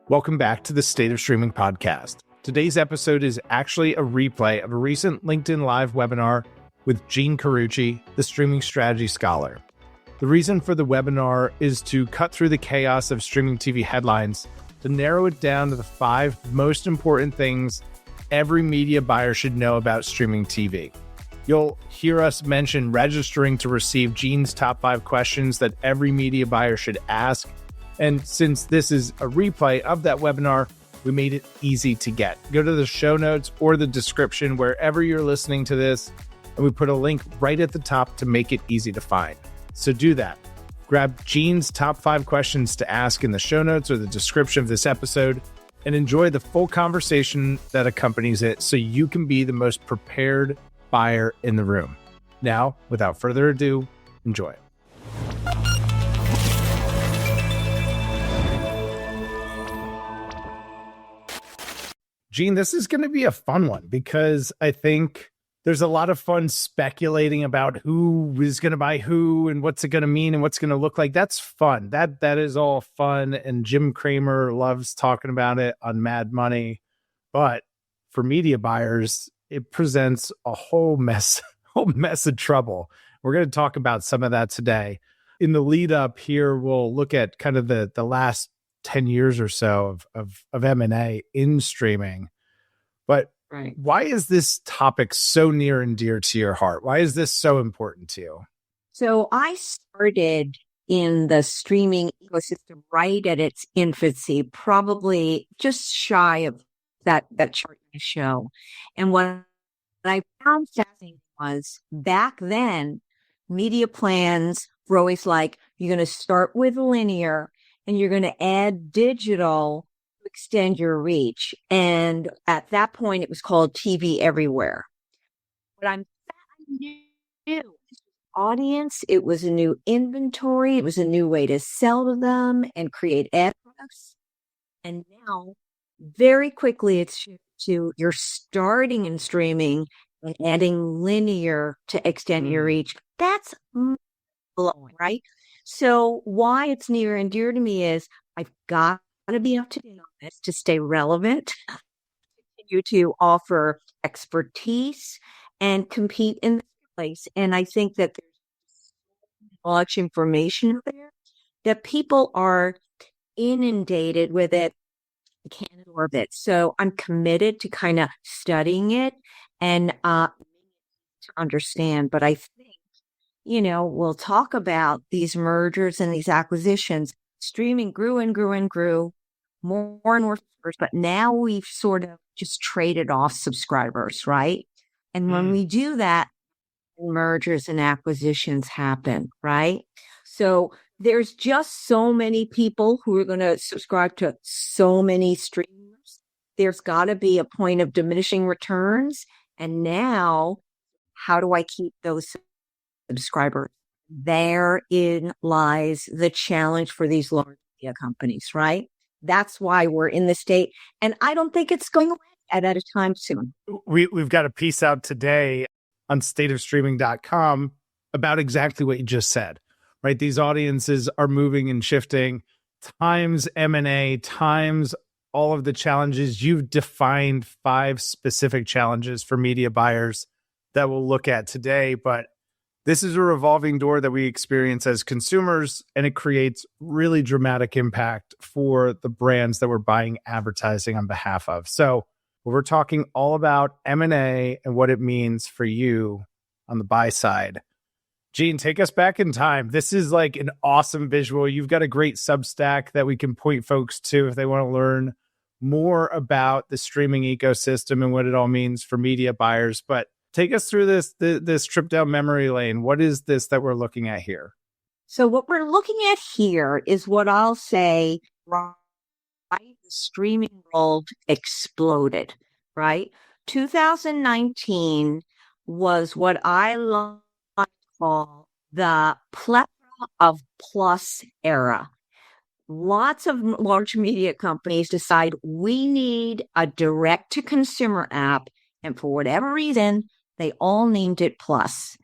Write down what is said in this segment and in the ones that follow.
Welcome back to the State of Streaming podcast. Today's episode is actually a replay of a recent LinkedIn Live webinar with Jean Carucci, the streaming strategy scholar. The reason for the webinar is to cut through the chaos of streaming TV headlines to narrow it down to the 5 most important things every media buyer should know about streaming TV. You'll hear us mention registering to receive Jean's top 5 questions that every media buyer should ask. And since this is a replay of that webinar, we made it easy to get. Go to the show notes or the description wherever you're listening to this, and we put a link right at the top to make it easy to find. So do that. Grab Jean's top 5 questions to ask in the show notes or the description of this episode, and enjoy the full conversation that accompanies it so you can be the most prepared buyer in the room. Now, without further ado, enjoy. Jean, this is going to be a fun one because I think there's a lot of fun speculating about who is going to buy who and what's it going to mean and what's going to look like. That's fun. That is all fun. And Jim Cramer loves talking about it on Mad Money. But for media buyers, it presents a whole mess of trouble. We're going to talk about some of that today. In the lead up here, we'll look at kind of the last 10 years or so of M&A in streaming. But right. Why is this topic so near and dear to your heart? Why is this so important to you? So I started in the streaming ecosystem right at its infancy, probably just shy of that chart you show. And what I found fascinating was back then, media plans were always like, you're going to start with linear and you're going to add digital to extend your reach. And at that point, it was called TV Everywhere. But I knew audience, it was a new inventory, it was a new way to sell to them and create ad products. And now, very quickly, it's to you're starting in streaming and adding linear to extend your reach. That's blowing, right? So why it's near and dear to me is I've got to be up to date on this to stay relevant, continue to offer expertise and compete in this place. And I think that there's so much information there that people are inundated with it, can't absorb it. So I'm committed to kind of studying it and to understand. But I think, we'll talk about these mergers and these acquisitions. Streaming grew and grew and grew, more and more subscribers, but now we've sort of just traded off subscribers, right? And when we do that, mergers and acquisitions happen, right? So there's just so many people who are going to subscribe to so many streamers. There's got to be a point of diminishing returns. And now, how do I keep those subscribers? Therein lies the challenge for these large media companies, right? That's why we're in this state. And I don't think it's going away at a time soon. We've got a piece out today on stateofstreaming.com about exactly what you just said, right? These audiences are moving and shifting, times M&A, times all of the challenges. You've defined 5 specific challenges for media buyers that we'll look at today, but this is a revolving door that we experience as consumers, and it creates really dramatic impact for the brands that we're buying advertising on behalf of. So we're talking all about M&A and what it means for you on the buy side. Jean, take us back in time. This is like an awesome visual. You've got a great Substack that we can point folks to if they want to learn more about the streaming ecosystem and what it all means for media buyers. But take us through this trip down memory lane. What is this that we're looking at here? So what we're looking at here is what I'll say, right? The streaming world exploded, right? 2019 was what I like to call the Plethora of Plus era. Lots of large media companies decide we need a direct-to-consumer app, and for whatever reason, they all named it Plus.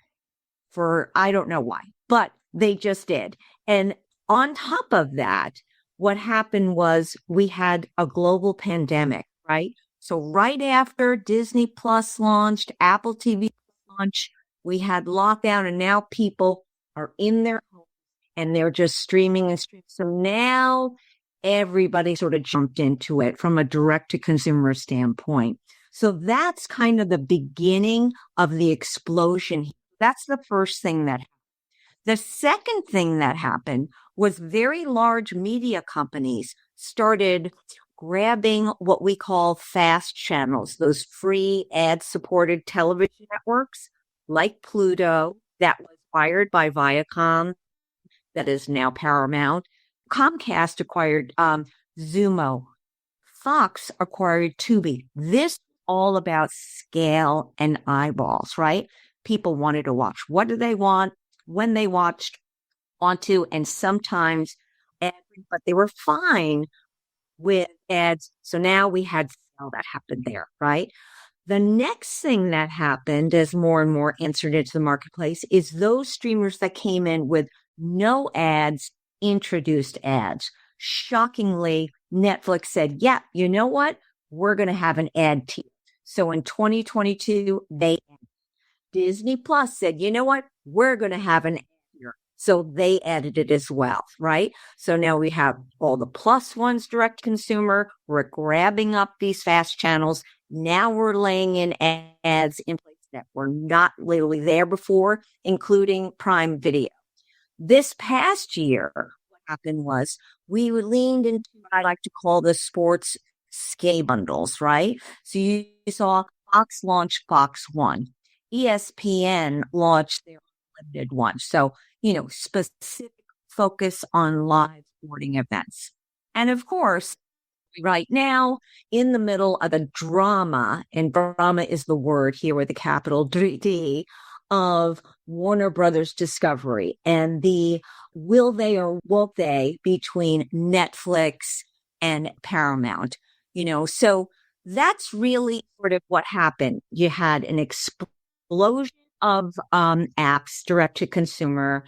For I don't know why, but they just did. And on top of that, what happened was we had a global pandemic, right? So right after Disney Plus launched, Apple TV launched, we had lockdown, and now people are in their homes and they're just streaming and streaming. So now everybody sort of jumped into it from a direct to consumer standpoint. So that's kind of the beginning of the explosion. That's the first thing that happened. The second thing that happened was very large media companies started grabbing what we call fast channels, those free ad-supported television networks like Pluto that was acquired by Viacom, that is now Paramount. Comcast acquired Zumo. Fox acquired Tubi. This is all about scale and eyeballs, right? People wanted to watch. What do they want? When they want to, and sometimes ads, but they were fine with ads. So now we had scale that happened there, right? The next thing that happened as more and more entered into the marketplace is those streamers that came in with no ads introduced ads. Shockingly, Netflix said, yeah, you know what? We're going to have an ad tier. So in 2022, Disney Plus said, you know what? We're going to have an ad tier. So they added it as well, right? So now we have all the plus ones direct consumer. We're grabbing up these fast channels. Now we're laying in ads in place that were not literally there before, including Prime Video. This past year, what happened was we leaned into what I like to call the sports scale bundles, right? So you saw Fox launch Fox One. ESPN launched their unlimited one. So, specific focus on live sporting events. And of course, right now, in the middle of the drama, and drama is the word here with a capital D, of Warner Brothers Discovery and the will they or won't they between Netflix and Paramount. So that's really sort of what happened. You had an explosion of apps direct to consumer.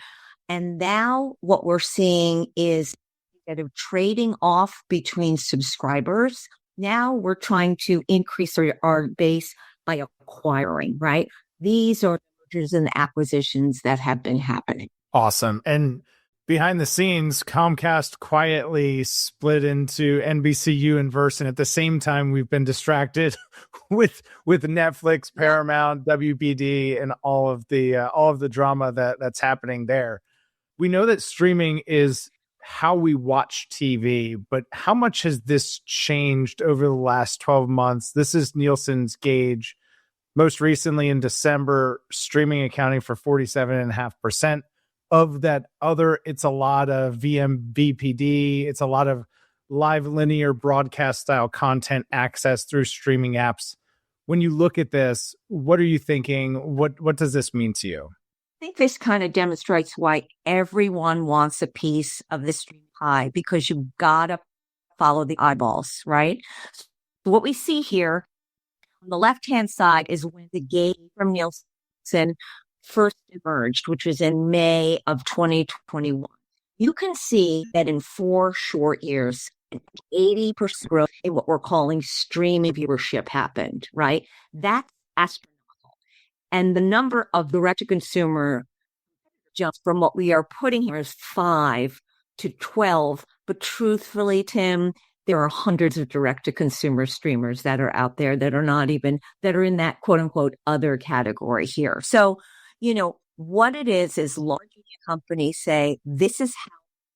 And now what we're seeing is instead of trading off between subscribers, now we're trying to increase our base by acquiring, right? These are mergers and acquisitions that have been happening. Awesome. And behind the scenes, Comcast quietly split into NBCU and Verse, and at the same time, we've been distracted with Netflix, Paramount, WBD, and all of the drama that's happening there. We know that streaming is how we watch TV, but how much has this changed over the last 12 months? This is Nielsen's Gauge. Most recently in December, streaming accounting for 47.5% of that other. It's a lot of VMVPD. It's a lot of live linear broadcast style content access through streaming apps. When you look at this, what are you thinking? What does this mean to you? I think this kind of demonstrates why everyone wants a piece of the stream pie, because you've got to follow the eyeballs, right? So what we see here on the left-hand side is when the gauge from Nielsen first emerged, which was in May of 2021. You can see that in 4 short years, 80% growth in what we're calling streaming viewership happened, right? That's astronomical. And the number of direct-to-consumer jumps from what we are putting here is 5 to 12. But truthfully, Tim, there are hundreds of direct-to-consumer streamers that are out there that are in that quote-unquote other category here. So, what it is large media companies say, this is how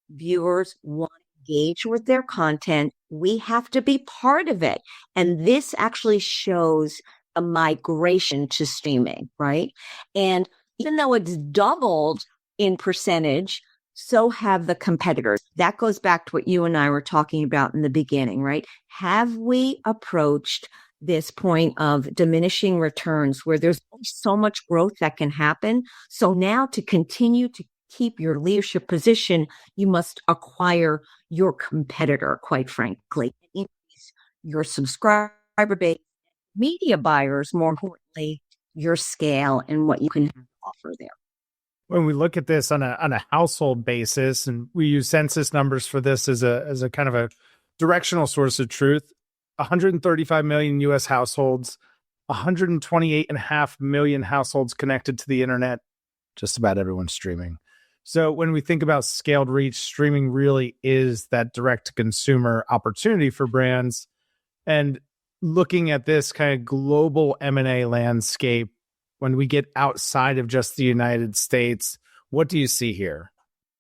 viewers want to engage with their content. We have to be part of it. And this actually shows a migration to streaming, right? And even though it's doubled in percentage, so have the competitors. That goes back to what you and I were talking about in the beginning, right? Have we approached this point of diminishing returns where there's so much growth that can happen? So now to continue to keep your leadership position, you must acquire your competitor, quite frankly, increase your subscriber base, media buyers, more importantly, your scale and what you can offer there. When we look at this on a household basis, and we use census numbers for this as a kind of a directional source of truth, 135 million U.S. households, 128.5 million households connected to the internet. Just about everyone's streaming. So when we think about scaled reach, streaming really is that direct-to-consumer opportunity for brands. And looking at this kind of global M&A landscape, when we get outside of just the United States, what do you see here?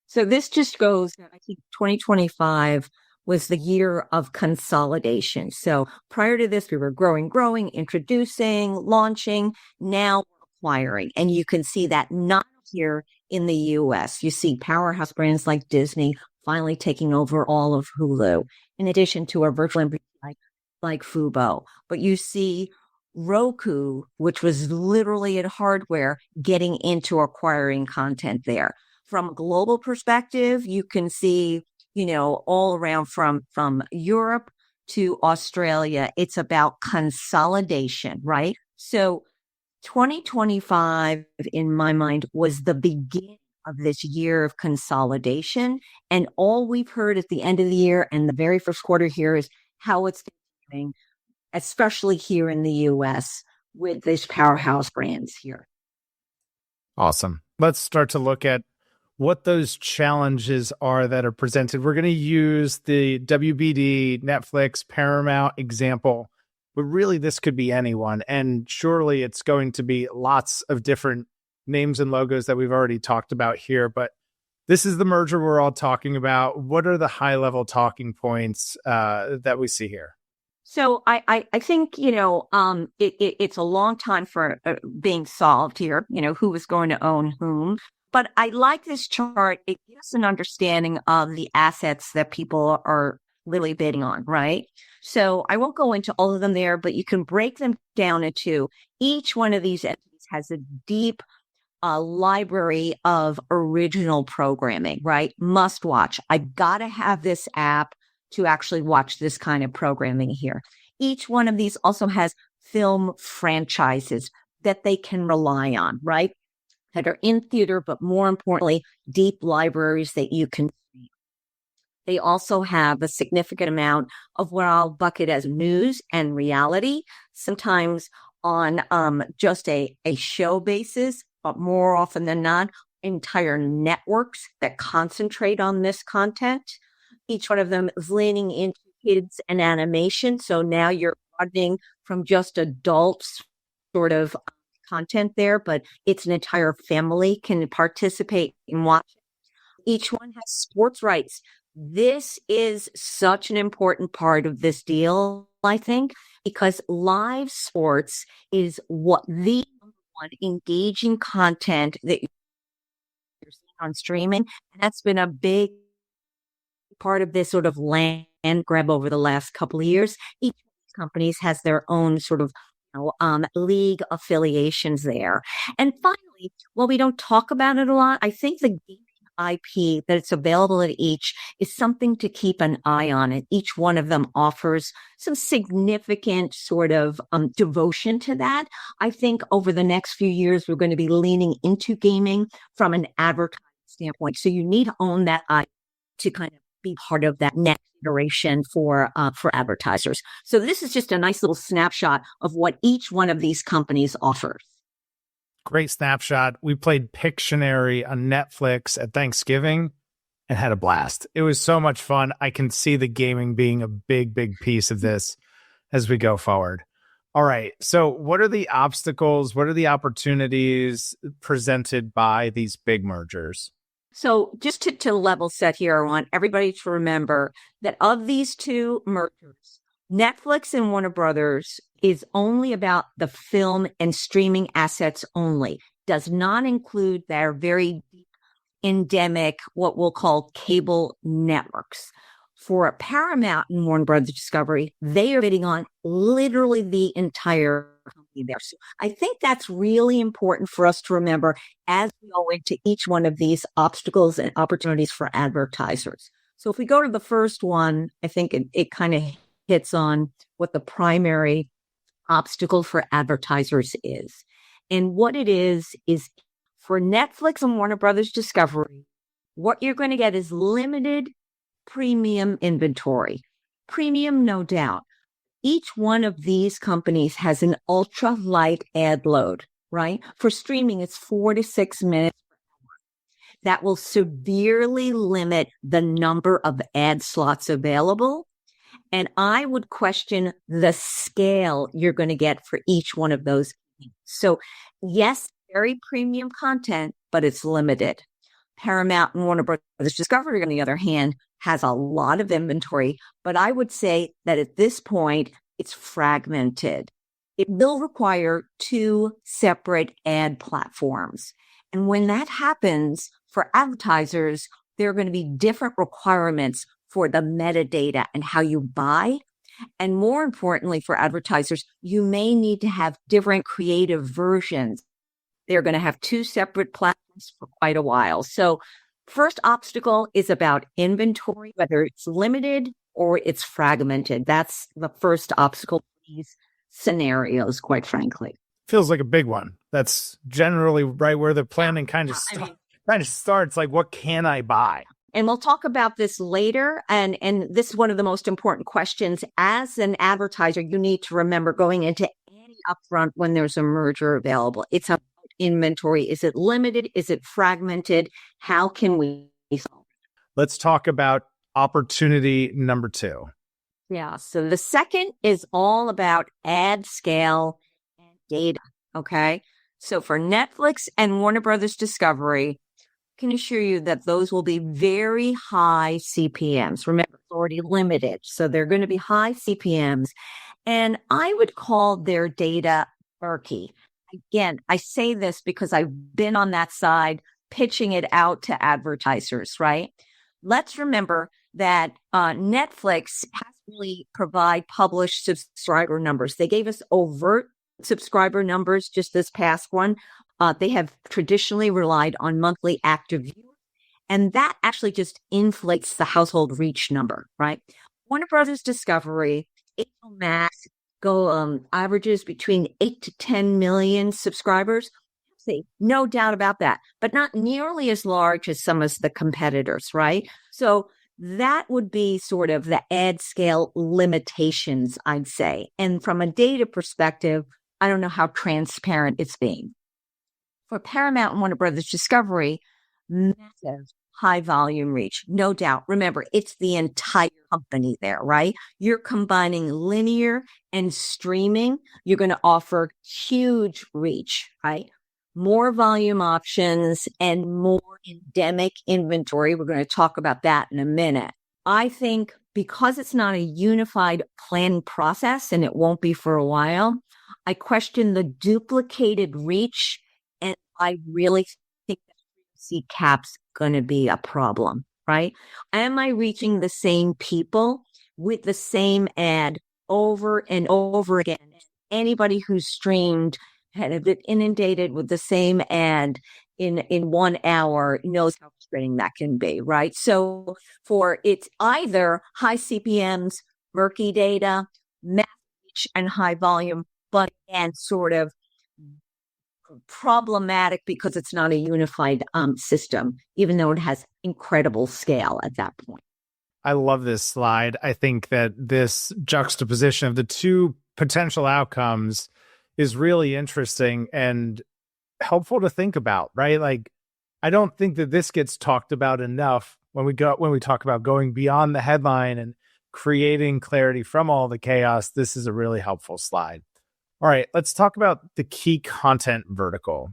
So this just goes, I think 2025 was the year of consolidation. So prior to this, we were growing, introducing, launching, now acquiring. And you can see that not here in the US. You see powerhouse brands like Disney finally taking over all of Hulu, in addition to our virtual MVPs like Fubo. But you see Roku, which was literally in hardware, getting into acquiring content there. From a global perspective, you can see, all around from Europe to Australia, it's about consolidation, right? So 2025, in my mind, was the beginning of this year of consolidation. And all we've heard at the end of the year and the very first quarter here is how it's doing, especially here in the US with these powerhouse brands here. Awesome. Let's start to look at what those challenges are that are presented. We're going to use the WBD, Netflix, Paramount example, but really this could be anyone. And surely it's going to be lots of different names and logos that we've already talked about here. But this is the merger we're all talking about. What are the high-level talking points that we see here? So I think, it's a long time for being solved here, who is going to own whom. But I like this chart. It gives an understanding of the assets that people are literally bidding on, right? So I won't go into all of them there, but you can break them down into each one of these entities has a deep library of original programming, right? Must watch. I've got to have this app to actually watch this kind of programming here. Each one of these also has film franchises that they can rely on, right? That are in theater, but more importantly, deep libraries that you can see. They also have a significant amount of what I'll bucket as news and reality, sometimes on just a show basis, but more often than not, entire networks that concentrate on this content. Each one of them is leaning into kids and animation. So now you're broadening from just adults sort of content there, but it's an entire family can participate and watch it. Each one has sports rights. This is such an important part of this deal, I think, because live sports is what the number one engaging content that you're seeing on streaming. And that's been a big part of this sort of land grab over the last couple of years. Each of these companies has their own sort of league affiliations there. And finally, while we don't talk about it a lot, I think the gaming IP that it's available at each is something to keep an eye on. And each one of them offers some significant sort of devotion to that. I think over the next few years, we're going to be leaning into gaming from an advertising standpoint. So you need to own that IP to kind of be part of that next iteration for advertisers. So this is just a nice little snapshot of what each one of these companies offers. Great snapshot. We played Pictionary on Netflix at Thanksgiving and had a blast. It was so much fun. I can see the gaming being a big, big piece of this as we go forward. All right. So what are the obstacles? What are the opportunities presented by these big mergers? So just to level set here, I want everybody to remember that of these two mergers, Netflix and Warner Brothers is only about the film and streaming assets only, does not include their very deep endemic, what we'll call cable networks. For Paramount and Warner Brothers Discovery, they are bidding on literally the entire company there. So I think that's really important for us to remember as we go into each one of these obstacles and opportunities for advertisers. So if we go to the first one, I think it kind of hits on what the primary obstacle for advertisers is. And what it is For Netflix and Warner Brothers Discovery, what you're going to get is limited premium inventory. Premium, no doubt. Each one of these companies has an ultra light ad load, right? For streaming, it's 4 to 6 minutes. That will severely limit the number of ad slots available. And I would question the scale you're going to get for each one of those. So yes, very premium content, but it's limited. Paramount and Warner Brothers Discovery, on the other hand, has a lot of inventory, but I would say that at this point, it's fragmented. It will require 2 separate ad platforms. And when that happens, for advertisers, there are going to be different requirements for the metadata and how you buy. And more importantly, for advertisers, you may need to have different creative versions. They're going to have 2 separate platforms for quite a while. So first obstacle is about inventory, whether it's limited or it's fragmented. That's the first obstacle for these scenarios, quite frankly. Feels like a big one. That's generally right where the planning kind of starts. Like, what can I buy? And we'll talk about this later. And this is one of the most important questions. As an advertiser, you need to remember going into any upfront when there's a merger available. It's about inventory. Is it limited? Is it fragmented? How can we solve it? Let's talk about opportunity number 2. Yeah. So the second is all about ad scale and data. Okay. So for Netflix and Warner Brothers Discovery, I can assure you that those will be very high CPMs. Remember, it's already limited. So they're going to be high CPMs. And I would call their data murky. Again, I say this because I've been on that side pitching it out to advertisers, right? Let's remember that Netflix has really published subscriber numbers. They gave us overt subscriber numbers just this past one. They have traditionally relied on monthly active viewers, and that actually just inflates the household reach number, right? Warner Brothers Discovery, HBO Max, averages between 8 to 10 million subscribers. No doubt about that, but not nearly as large as some of the competitors, right? So that would be sort of the ad scale limitations, I'd say. And from a data perspective, I don't know how transparent it's being. For Paramount and Warner Brothers Discovery, massive high volume reach, no doubt. Remember, it's the entire company there, right? You're combining linear and streaming. You're going to offer huge reach, right? More volume options and more endemic inventory. We're going to talk about that in a minute. I think because it's not a unified planning process, and it won't be for a while, I question the duplicated reach, and I really think that frequency cap's going to be a problem, right? Am I reaching the same people with the same ad over and over again? Anybody who's streamed had been inundated with the same ad in 1 hour knows how frustrating that can be, right? So it's either high CPMs, murky data, mass reach, and high volume, but again, sort of problematic because it's not a unified system, even though it has incredible scale at that point. I love this slide. I think that this juxtaposition of the 2 potential outcomes is really interesting and helpful to think about, right? Like, I don't think that this gets talked about enough when we talk about going beyond the headline and creating clarity from all the chaos. This is a really helpful slide. All right, let's talk about the key content vertical.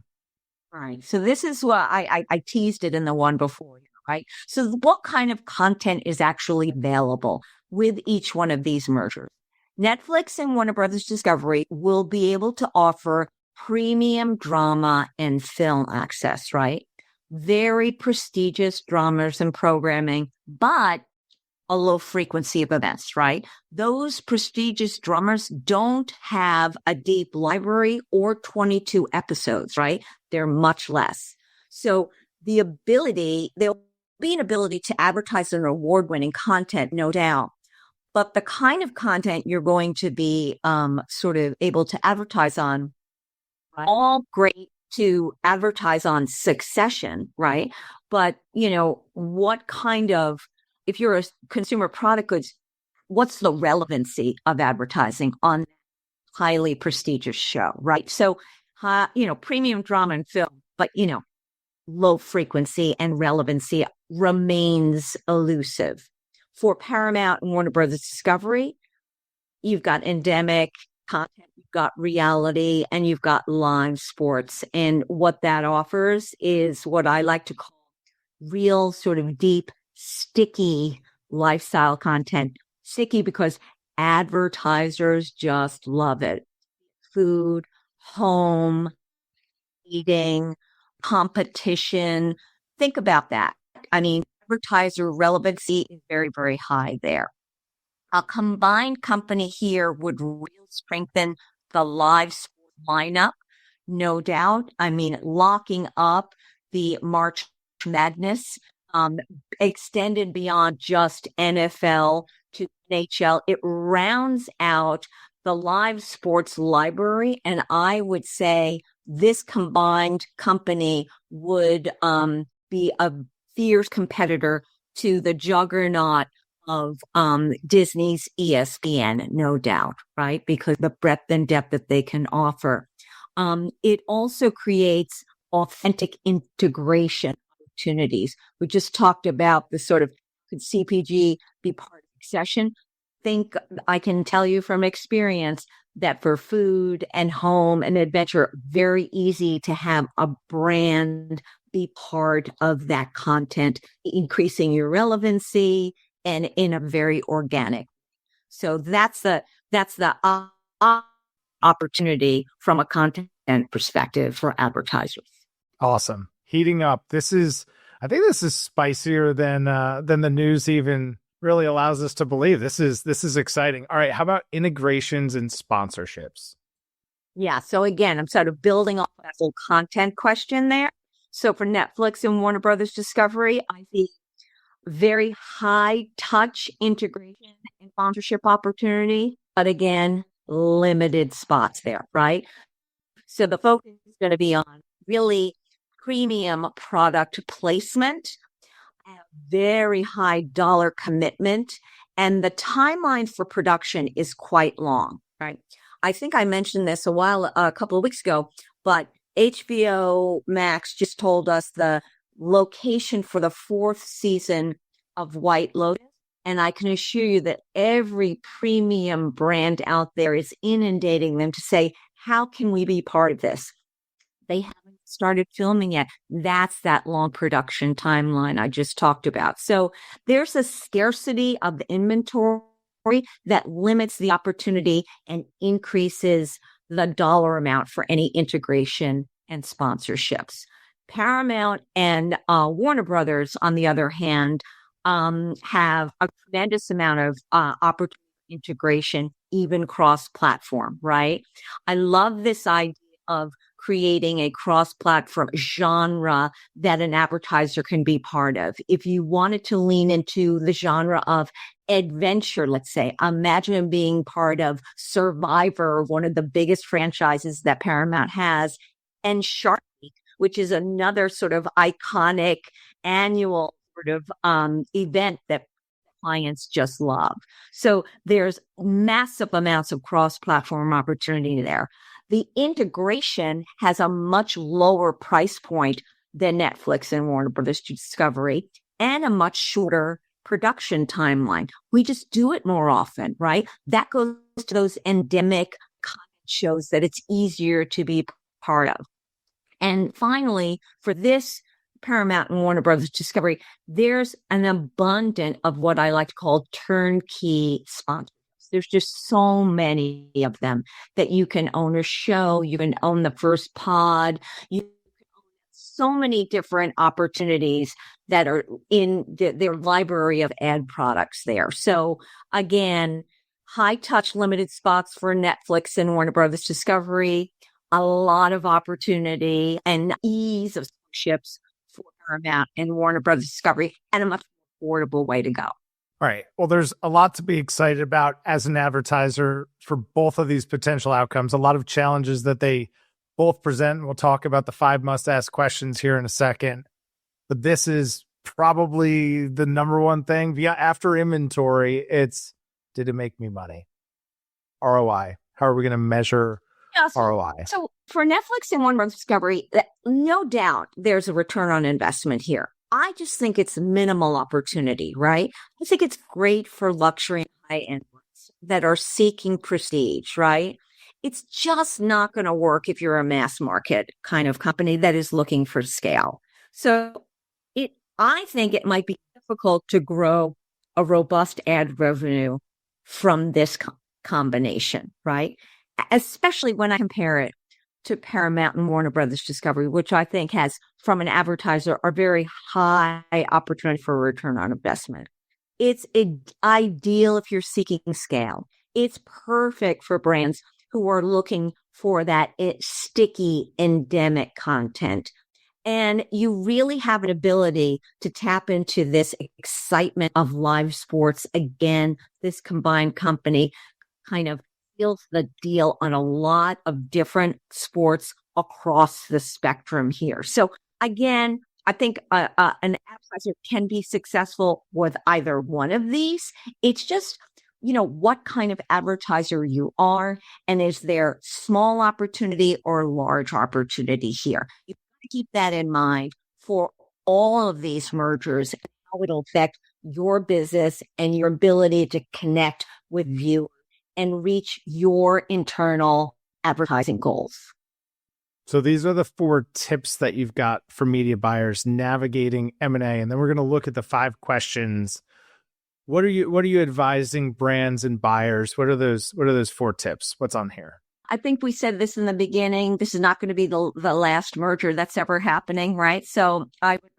All right. So this is what I teased it in the one before, right? So what kind of content is actually available with each one of these mergers? Netflix and Warner Brothers Discovery will be able to offer premium drama and film access, right? Very prestigious dramas and programming, but a low frequency of events, right? Those prestigious dramas don't have a deep library or 22 episodes, right? They're much less. So there'll be an ability to advertise an award-winning content, no doubt. But the kind of content you're going to be sort of able to advertise on, right? All great to advertise on Succession, right? But, what kind of, if you're a consumer product goods, what's the relevancy of advertising on highly prestigious show, right? So, premium drama and film, but, low frequency and relevancy remains elusive. For Paramount and Warner Brothers Discovery, you've got endemic content, you've got reality, and you've got live sports. And what that offers is what I like to call real sort of deep, sticky lifestyle content. Sticky because advertisers just love it. Food, home, eating, competition. Think about that. I mean, advertiser relevancy is very, very high there. A combined company here would really strengthen the live sport lineup, no doubt. I mean, locking up the March Madness, extended beyond just NFL to NHL. It rounds out the live sports library. And I would say this combined company would be a fierce competitor to the juggernaut of Disney's ESPN, no doubt, right? Because the breadth and depth that they can offer. It also creates authentic integration opportunities. We just talked about the sort of, could CPG be part of Succession? I can tell you from experience that for food and home and adventure, very easy to have a brand be part of that content, increasing your relevancy and in a very organic. So that's the opportunity from a content perspective for advertisers. Awesome. Heating up. I think this is spicier than the news even really allows us to believe. This is exciting. All right. How about integrations and sponsorships? Yeah. So again, I'm sort of building off that whole content question there. So for Netflix and Warner Brothers Discovery, I see very high touch integration and sponsorship opportunity, but again, limited spots there, right? So the focus is going to be on really premium product placement, very high dollar commitment, and the timeline for production is quite long, right? I think I mentioned this a couple of weeks ago, but HBO Max just told us the location for the 4th season of White Lotus. And I can assure you that every premium brand out there is inundating them to say, how can we be part of this? They haven't started filming yet. That's that long production timeline I just talked about. So there's a scarcity of the inventory that limits the opportunity and increases the dollar amount for any integration and sponsorships. Paramount and Warner Brothers, on the other hand, have a tremendous amount of opportunity integration, even cross-platform, right? I love this idea of creating a cross-platform genre that an advertiser can be part of. If you wanted to lean into the genre of adventure, let's say, imagine being part of Survivor, one of the biggest franchises that Paramount has, and Shark Week, which is another sort of iconic annual sort of event that clients just love. So there's massive amounts of cross-platform opportunity there. The integration has a much lower price point than Netflix and Warner Brothers Discovery, and a much shorter production timeline. We just do it more often, right? That goes to those endemic shows that it's easier to be part of. And finally, for this Paramount and Warner Brothers Discovery, there's an abundance of what I like to call turnkey sponsors. There's just so many of them that you can own a show, you can own the first pod, you can own so many different opportunities that are in their library of ad products there. So again, high touch limited spots for Netflix and Warner Brothers Discovery, a lot of opportunity and ease of ships for Paramount and Warner Brothers Discovery, and a much more affordable way to go. All right. Well, there's a lot to be excited about as an advertiser for both of these potential outcomes, a lot of challenges that they both present. We'll talk about the 5 must-ask questions here in a second. But this is probably the number one thing. After inventory, it's, did it make me money? ROI. How are we going to measure ROI? So for Netflix and One Month Discovery, no doubt there's a return on investment here. I just think it's minimal opportunity, right? I think it's great for luxury and high-end ones that are seeking prestige, right? It's just not going to work if you're a mass market kind of company that is looking for scale. So I think it might be difficult to grow a robust ad revenue from this combination, right? Especially when I compare it to Paramount and Warner Brothers Discovery, which I think has, from an advertiser, a very high opportunity for a return on investment. It's ideal if you're seeking scale. It's perfect for brands who are looking for that sticky, endemic content. And you really have an ability to tap into this excitement of live sports. Again, this combined company kind of seals the deal on a lot of different sports across the spectrum here. So again, I think an advertiser can be successful with either one of these. It's just, what kind of advertiser you are, and is there small opportunity or large opportunity here? You have to keep that in mind for all of these mergers, and how it'll affect your business and your ability to connect with viewers and reach your internal advertising goals. So these are the 4 tips that you've got for media buyers navigating M&A. And then we're going to look at the 5 questions. What are you advising brands and buyers? What are those 4 tips? What's on here? I think we said this in the beginning. This is not going to be the last merger that's ever happening, right? So I would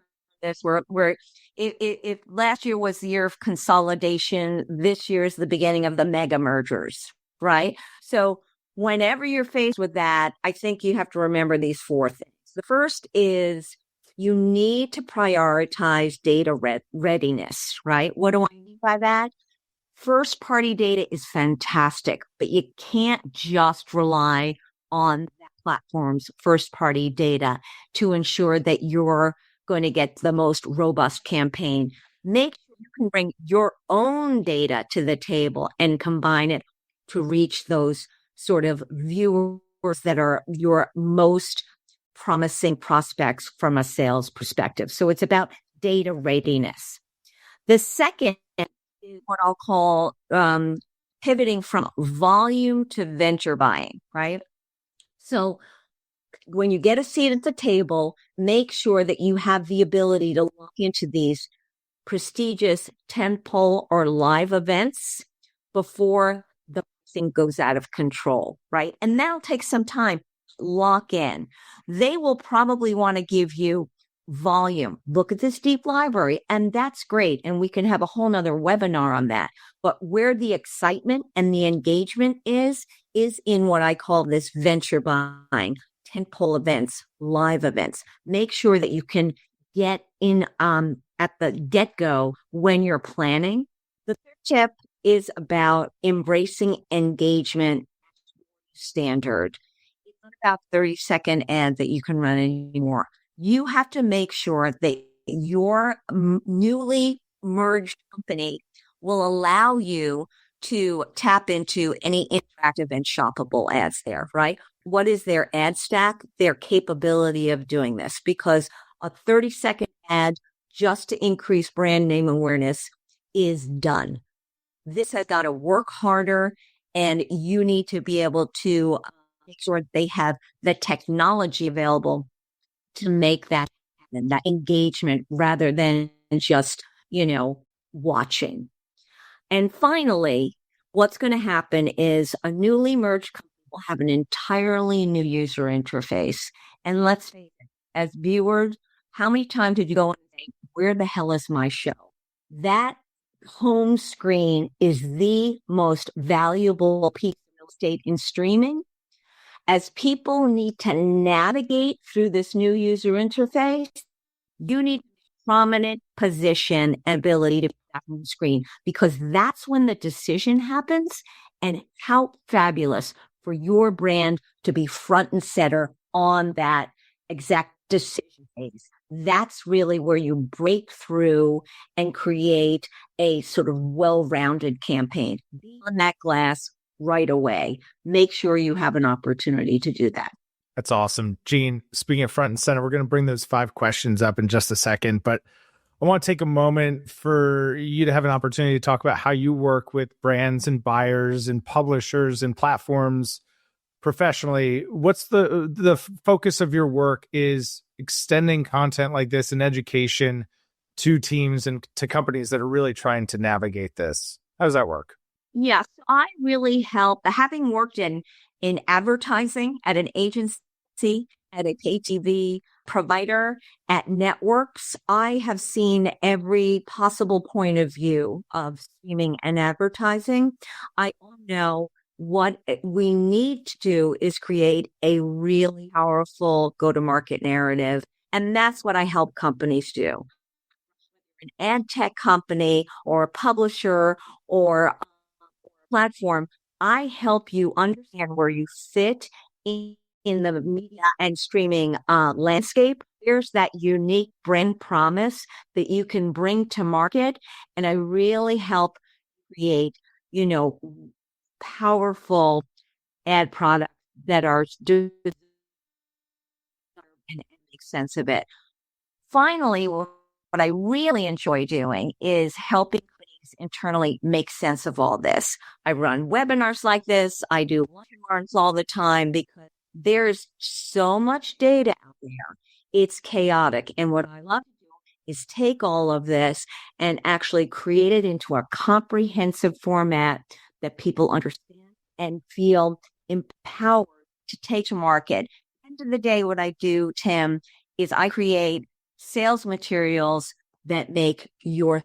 this where if last year was the year of consolidation, this year is the beginning of the mega mergers, right? So whenever you're faced with that, I think you have to remember these 4 things. The first is you need to prioritize data readiness, right? What do I mean by that? First party data is fantastic, but you can't just rely on that platform's first party data to ensure that you're going to get the most robust campaign. Make sure you can bring your own data to the table and combine it to reach those sort of viewers that are your most promising prospects from a sales perspective. So it's about data readiness. The second is what I'll call pivoting from volume to venture buying, right? So when you get a seat at the table, make sure that you have the ability to look into these prestigious tentpole or live events before the thing goes out of control, right? And that'll take some time. Lock in. They will probably want to give you volume. Look at this deep library, and that's great. And we can have a whole nother webinar on that. But where the excitement and the engagement is in what I call this venture buying, tentpole events, live events. Make sure that you can get in at the get-go when you're planning. The third tip is about embracing engagement standard. It's not about 30-second ads that you can run anymore. You have to make sure that your newly merged company will allow you to tap into any interactive and shoppable ads there, right? What is their ad stack? Their capability of doing this, because a 30-second ad just to increase brand name awareness is done. This has got to work harder, and you need to be able to make sure they have the technology available to make that happen, that engagement, rather than just, watching. And finally, what's going to happen is a newly merged company will have an entirely new user interface. And let's face it, as viewers, how many times did you go and say, where the hell is my show? That home screen is the most valuable piece of real estate in streaming. As people need to navigate through this new user interface, you need prominent position and ability to be that home screen, because that's when the decision happens. And how fabulous for your brand to be front and center on that exact decision phase. That's really where you break through and create a sort of well-rounded campaign. Be on that glass right away. Make sure you have an opportunity to do that. That's awesome. Jean, speaking of front and center, we're going to bring those 5 questions up in just a second, but I want to take a moment for you to have an opportunity to talk about how you work with brands and buyers and publishers and platforms professionally. What's the focus of your work is extending content like this and education to teams and to companies that are really trying to navigate this. How does that work? Yes, I really help. Having worked in advertising at an agency, at a pay TV provider, at networks, I have seen every possible point of view of streaming and advertising. I know what we need to do is create a really powerful go-to-market narrative. And that's what I help companies do. An ad tech company or a publisher or a platform, I help you understand where you fit in the media and streaming landscape. There's that unique brand promise that you can bring to market. And I really help create, powerful ad products that are do and make sense of it. Finally, what I really enjoy doing is helping companies internally make sense of all this. I run webinars like this. I do lunch and learns all the time because there's so much data out there. It's chaotic. And what I love to do is take all of this and actually create it into a comprehensive format that people understand and feel empowered to take to market. At the end of the day, what I do, Tim, is I create sales materials that make your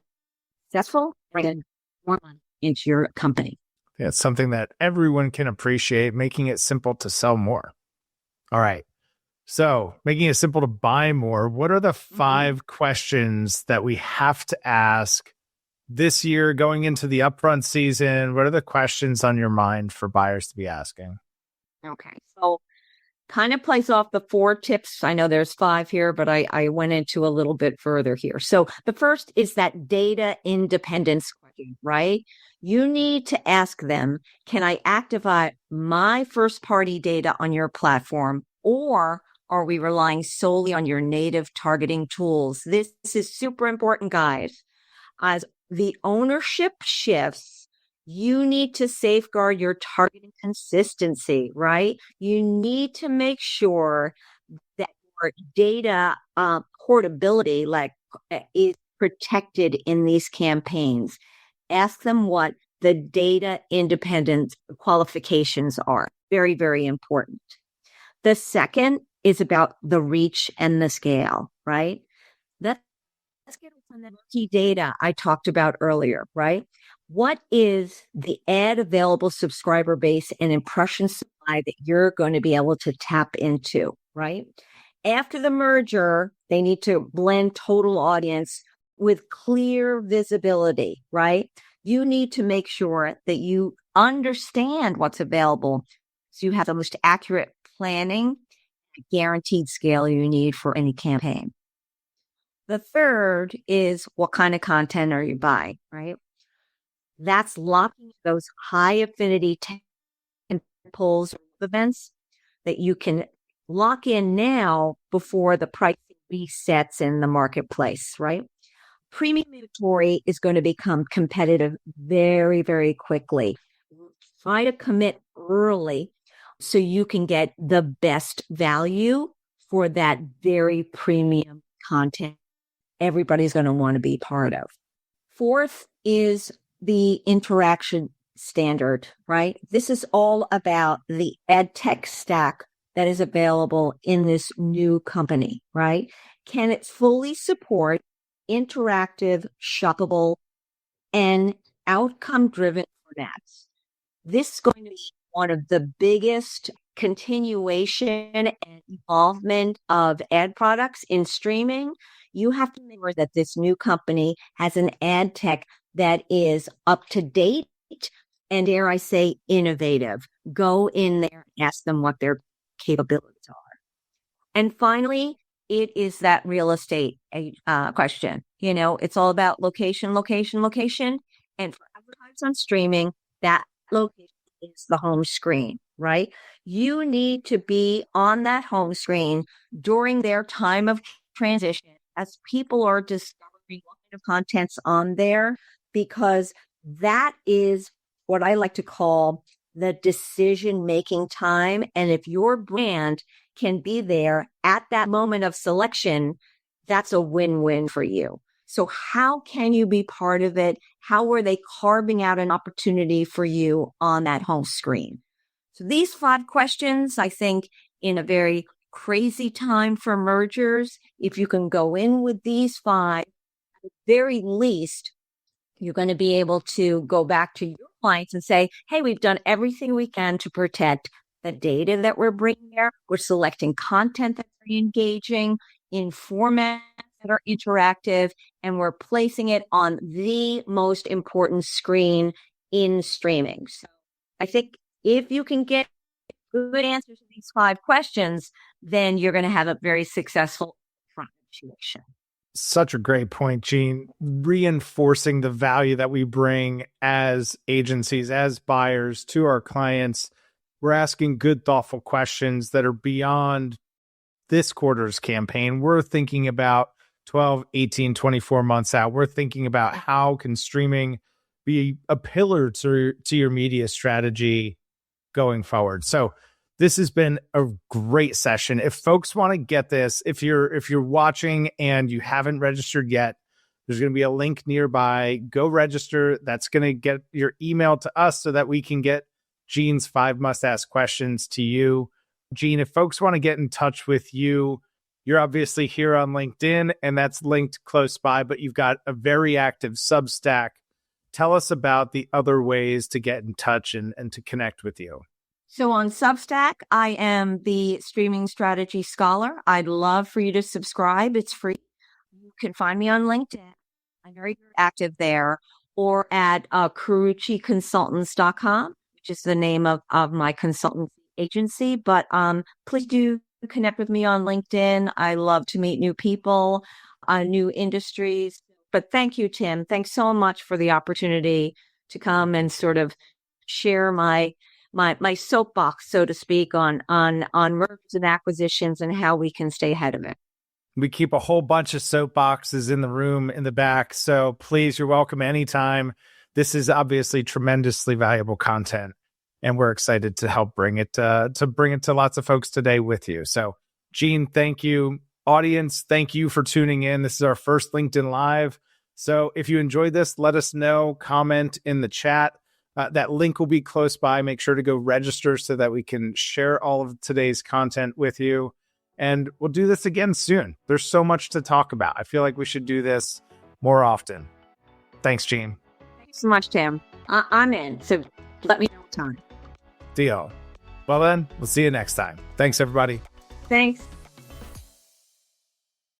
successful brand more money into your company. Yeah, it's something that everyone can appreciate, making it simple to sell more. All right. So making it simple to buy more, what are the 5 questions that we have to ask this year going into the upfront season? What are the questions on your mind for buyers to be asking? Okay. So kind of plays off the 4 tips. I know there's 5 here, but I went into a little bit further here. So the first is that data independence question, right? You need to ask them, can I activate my first party data on your platform, or are we relying solely on your native targeting tools? This is super important, guys. As the ownership shifts, you need to safeguard your targeting consistency, right? You need to make sure that your data portability is protected in these campaigns. Ask them what the data independent qualifications are. Very, very important. The second is about the reach and the scale, right? Let's get on the key data I talked about earlier, right? What is the ad available subscriber base and impression supply that you're going to be able to tap into, right? After the merger, they need to blend total audience with clear visibility, right? You need to make sure that you understand what's available so you have the most accurate planning, guaranteed scale you need for any campaign. The third is what kind of content are you buying, right? That's locking those high affinity tentpoles events that you can lock in now before the pricing resets in the marketplace, right? Premium inventory is going to become competitive very, very quickly. Try to commit early so you can get the best value for that very premium content everybody's going to want to be part of. Fourth is the interaction standard, right? This is all about the ad tech stack that is available in this new company, right? Can it fully support interactive, shoppable, and outcome-driven formats? This is going to be one of the biggest continuation and involvement of ad products in streaming. You have to make sure that this new company has an ad tech that is up to date and, dare I say, innovative. Go in there and ask them what their capabilities are. And finally, it is that real estate question. It's all about location, location, location. And for advertisers on streaming, that location is the home screen, right? You need to be on that home screen during their time of transition as people are discovering what kind of content's on there, because that is what I like to call the decision-making time. And if your brand can be there at that moment of selection, that's a win-win for you. So how can you be part of it? How are they carving out an opportunity for you on that home screen? So these 5 questions, I think, in a very crazy time for mergers, if you can go in with these 5, at the very least, you're going to be able to go back to your clients and say, hey, we've done everything we can to protect the data that we're bringing there. We're selecting content that's very engaging in formats that are interactive, and we're placing it on the most important screen in streaming. So I think if you can get good answers to these 5 questions, then you're going to have a very successful front situation. Such a great point, Jean. Reinforcing the value that we bring as agencies, as buyers to our clients. We're asking good, thoughtful questions that are beyond this quarter's campaign. We're thinking about 12, 18, 24 months out. We're thinking about how can streaming be a pillar to your media strategy going forward. So this has been a great session. If folks want to get this, if you're watching and you haven't registered yet, there's going to be a link nearby. Go register. That's going to get your email to us so that we can get Jean's 5 must-ask questions to you. Jean, if folks want to get in touch with you, you're obviously here on LinkedIn, and that's linked close by, but you've got a very active Substack. Tell us about the other ways to get in touch and to connect with you. So on Substack, I am the Streaming Strategy Scholar. I'd love for you to subscribe. It's free. You can find me on LinkedIn. I'm very active there, or at carucciconsultants.com, which is the name of my consultancy agency. But please do connect with me on LinkedIn. I love to meet new people, new industries. But thank you, Tim. Thanks so much for the opportunity to come and sort of share my soapbox, so to speak, on mergers and acquisitions and how we can stay ahead of it. We keep a whole bunch of soapboxes in the room in the back. So please, you're welcome anytime. This is obviously tremendously valuable content, and we're excited to help bring it to lots of folks today with you. So Jean, thank you. Audience, thank you for tuning in. This is our first LinkedIn Live. So if you enjoyed this, let us know, comment in the chat. That link will be close by. Make sure to go register so that we can share all of today's content with you. And we'll do this again soon. There's so much to talk about. I feel like we should do this more often. Thanks, Jean. Thanks so much, Tim. I'm in. So let me know time. Deal. Well then, we'll see you next time. Thanks, everybody. Thanks.